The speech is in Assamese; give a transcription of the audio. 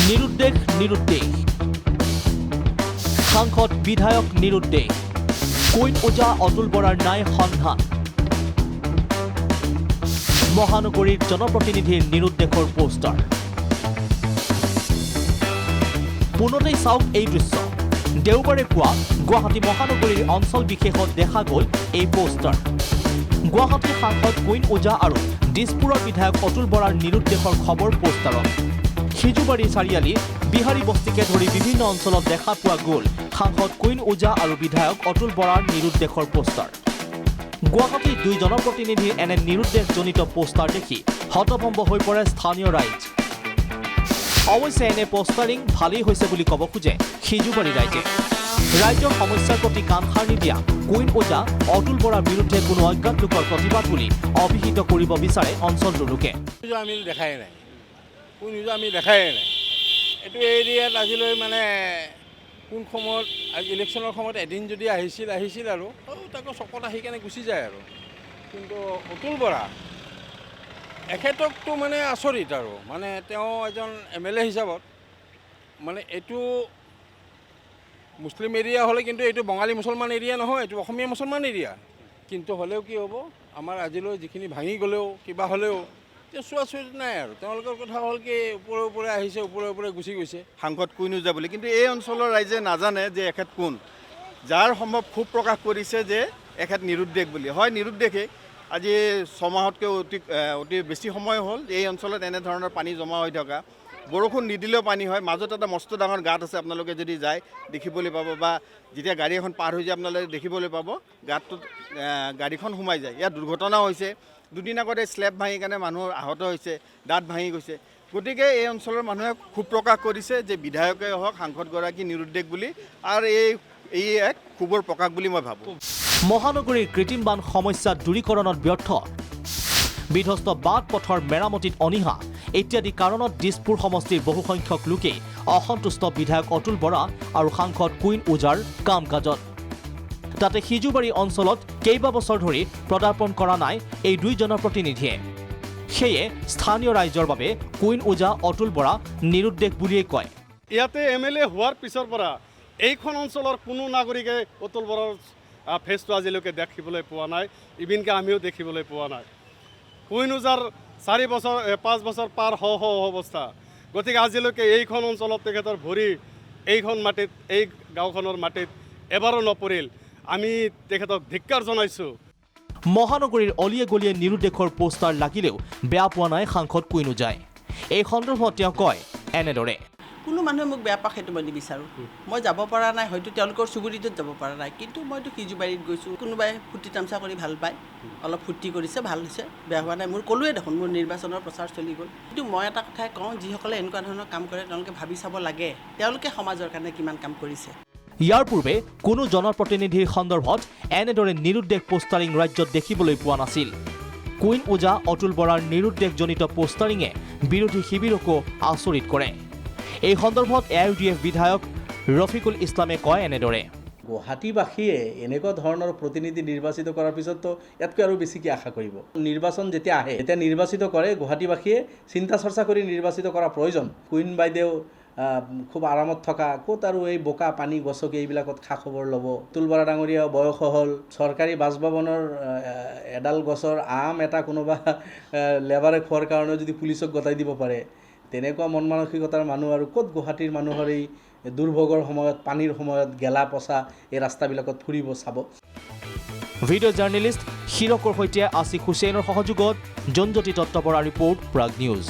নিৰুদ্দেশ সাংসদ বিধায়ক নিৰুদ্দেশ কুইন ওজা অতুল বৰাৰ নাই সন্ধান মহানগৰীৰ জনপ্ৰতিনিধিৰ নিৰুদ্দেশৰ পোষ্টাৰ পুনতেই চাওক এই দৃশ্য দেওবাৰে পুৱা গুৱাহাটী মহানগৰীৰ অঞ্চল বিশেষত দেখা গ'ল এই পোষ্টাৰ গুৱাহাটীৰ সাংসদ কুইন ওজা আৰু দিছপুৰৰ বিধায়ক অতুল বৰাৰ নিৰুদ্দেশৰ খবৰ পোষ্টাৰত সিজুবাৰী চাৰিআলি বিহাৰী বস্তিকে ধৰি বিভিন্ন অঞ্চলত দেখা পোৱা গ'ল সাংসদ কুইন ওজা আৰু বিধায়ক অতুল বৰাৰ নিৰুদ্দেশৰ পোষ্টাৰ গুৱাহাটীৰ দুই জনপ্ৰতিনিধিৰ এনে নিৰুদ্দেশজনিত পোষ্টাৰ দেখি হতভম্ব হৈ পৰে স্থানীয় ৰাইজ অৱশ্যে এনে পোষ্টাৰিং ভালেই হৈছে বুলি ক'ব খোজে সিজুবাৰী ৰাইজে ৰাজ্যৰ সমস্যাৰ প্ৰতি কাণসাৰ নিদিয়া কুইন ওজা অতুল বৰাৰ বিৰুদ্ধে কোনো অজ্ঞাত লোকৰ প্ৰতিবাদ বুলি অভিহিত কৰিব বিচাৰে অঞ্চলটোৰ লোকে আমি দেখাই নাই কোন আমি দেখাই নাই এইটো এৰিয়াত আজিলৈ মানে কোন সময়ত ইলেকশ্যনৰ সময়ত এদিন যদি আহিছিল আৰু তাকো চকত আহি কেনে গুচি যায় আৰু কিন্তু অতুল বৰা এখেতকতো মানে আচৰিত আৰু মানে তেওঁ এজন MLA হিচাপত মানে এইটো মুছলিম এৰিয়া হ'লে কিন্তু এইটো বঙালী মুছলমান এৰিয়া নহয় এইটো অসমীয়া মুছলমান এৰিয়া কিন্তু হ'লেও কি হ'ব আমাৰ আজিলৈ যিখিনি ভাঙি গ'লেও কিবা হ'লেও চোৱা চুই নাই আৰু তেওঁলোকৰ কথা হ'ল কি ওপৰে আহিছে ওপৰে গুচি গৈছে সাংসদ কুইন ওজা বুলি কিন্তু এই অঞ্চলৰ ৰাইজে নাজানে যে এখেত কোন যাৰ সম্ভৱ খুব প্ৰকাশ কৰিছে যে এখেত নিৰুদ্দেশ বুলি হয় নিৰুদ্দেশে আজি 6 মাহতকৈ অতি বেছি সময় হ'ল এই অঞ্চলত এনেধৰণৰ পানী জমা হৈ থকা বৰষুণ নিদিলেও পানী হয় মাজত এটা মস্ত ডাঙৰ গাঁত আছে আপোনালোকে যদি যায় দেখিবলৈ পাব বা যেতিয়া গাড়ী এখন পাৰ হৈ যায় আপোনালোকে দেখিবলৈ পাব গাঁতটোত গাড়ীখন সোমাই যায় ইয়াত দুৰ্ঘটনাও হৈছে দুদিন আগতে স্লেব ভাঙি কাৰণে মানুহ আহত হৈছে দাঁত ভাঙি গৈছে গতিকে এই অঞ্চলৰ মানুহে খুব প্ৰকাশ কৰিছে যে বিধায়কে হওক সাংসদগৰাকী নিৰুদ্দেশ বুলি আৰু এই এক খুবৰ প্ৰকাশ বুলি মই ভাবোঁ মহানগৰীৰ কৃত্ৰিম বান সমস্যা দূৰীকৰণত ব্যৰ্থ বিধ্বস্ত বাট পথৰ মেৰামতিত অনীহা ইত্যাদি কাৰণত দিছপুৰ সমষ্টিৰ বহুসংখ্যক লোকেই অসন্তুষ্ট বিধায়ক অতুল বৰা আৰু সাংসদ কুইন ওজাৰ কাম কাজত তাতে সিজুবাৰী অঞ্চলত কেইবাবছৰ ধৰি পদাৰ্পণ কৰা নাই এই দুই জনপ্ৰতিনিধিয়ে সেয়ে স্থানীয় ৰাইজৰ বাবে কুইন ওজা অতুল বৰা নিৰুদ্দেশ বুলিয়েই কয় ইয়াতে MLA হোৱাৰ পিছৰ পৰা এইখন অঞ্চলৰ কোনো নাগৰিকে অতুল বৰাৰ ফেচটো আজিলৈকে দেখিবলৈ পোৱা নাই ইভিনকে আমিও দেখিবলৈ পোৱা নাই কুইন ওজাৰ 5 বছৰ পাৰ অৱস্থা গতিকে আজিলৈকে এইখন অঞ্চলত তেখেতৰ ভৰি এইখন মাটিত এই গাঁওখনৰ মাটিত এবাৰো নপৰিল আমি তেখেতক ধিক্কাৰ জনাইছোঁ মহানগৰীৰ অলিয়ে গলিয়ে নিৰুদ্দেশৰ পোষ্টাৰ লাগিলেও বেয়া পোৱা নাই সাংসদ কুইন ওজাই এই সন্দৰ্ভত তেওঁ কয় এনেদৰে কোনো মানুহে মোক বেয়া পাক সেইটো মই নিবিচাৰোঁ মই যাব পৰা নাই হয়তো তেওঁলোকৰ চুবুৰীটোত যাব পৰা নাই কিন্তু মইতো সিজুবাৰীত গৈছোঁ কোনোবাই ফূৰ্তি তামচা কৰি ভাল পায় অলপ ফূৰ্তি কৰিছে ভাল হৈছে বেয়া হোৱা নাই মোৰ ক'লোৱে দেখোন মোৰ নিৰ্বাচনৰ প্ৰচাৰ চলি গ'ল কিন্তু মই এটা কথাই কওঁ যিসকলে এনেকুৱা ধৰণৰ কাম কৰে তেওঁলোকে ভাবি চাব লাগে তেওঁলোকে সমাজৰ কাৰণে কিমান কাম কৰিছে ইয়াৰ পূৰ্বে কোনো জনপ্ৰতিনিধিৰ সন্দৰ্ভত এনেদৰে নিৰুদ্দেশ পোষ্টাৰিং ৰাজ্যত দেখিবলৈ পোৱা নাছিল কুইন ওজা অতুল বৰাৰ নিৰুদ্দেশজনিত পোষ্টাৰিঙে বিৰোধী শিবিৰকো আচৰিত কৰে এই সন্দৰ্ভত AUDF বিধায়ক ৰফিকুল ইছলামে কয় এনেদৰে গুৱাহাটীবাসীয়ে এনেকুৱা ধৰণৰ প্ৰতিনিধি নিৰ্বাচিত কৰাৰ পিছততো ইয়াতকৈ আৰু বেছি কি আশা কৰিব নিৰ্বাচন যেতিয়া আহে এতিয়া নিৰ্বাচিত কৰে গুৱাহাটীবাসীয়ে চিন্তা চৰ্চা কৰি নিৰ্বাচিত কৰা প্ৰয়োজন কুইন বাইদেউ খুব আৰামত থকা ক'ত আৰু এই বোকা পানী গছকি এইবিলাকত খা খবৰ ল'ব অতুল বৰা ডাঙৰীয়া বয়স হ'ল চৰকাৰী বাসভৱনৰ এডাল গছৰ আম এটা কোনোবা লেবাৰে খোৱাৰ কাৰণে যদি পুলিচক গতাই দিব পাৰে তেনেকুৱা মন মানসিকতাৰ মানুহ আৰু ক'ত গুৱাহাটীৰ মানুহৰ এই দুৰ্ভোগৰ সময়ত পানীৰ সময়ত গেলা পচা এই ৰাস্তাবিলাকত ফুৰিব চাব ভিডিঅ' জাৰ্নেলিষ্ট হিৰকৰ সৈতে আছিক হুছেইনৰ সহযোগত জনজ্যোতি দত্ত বৰা ৰিপৰ্ট প্ৰাগ নিউজ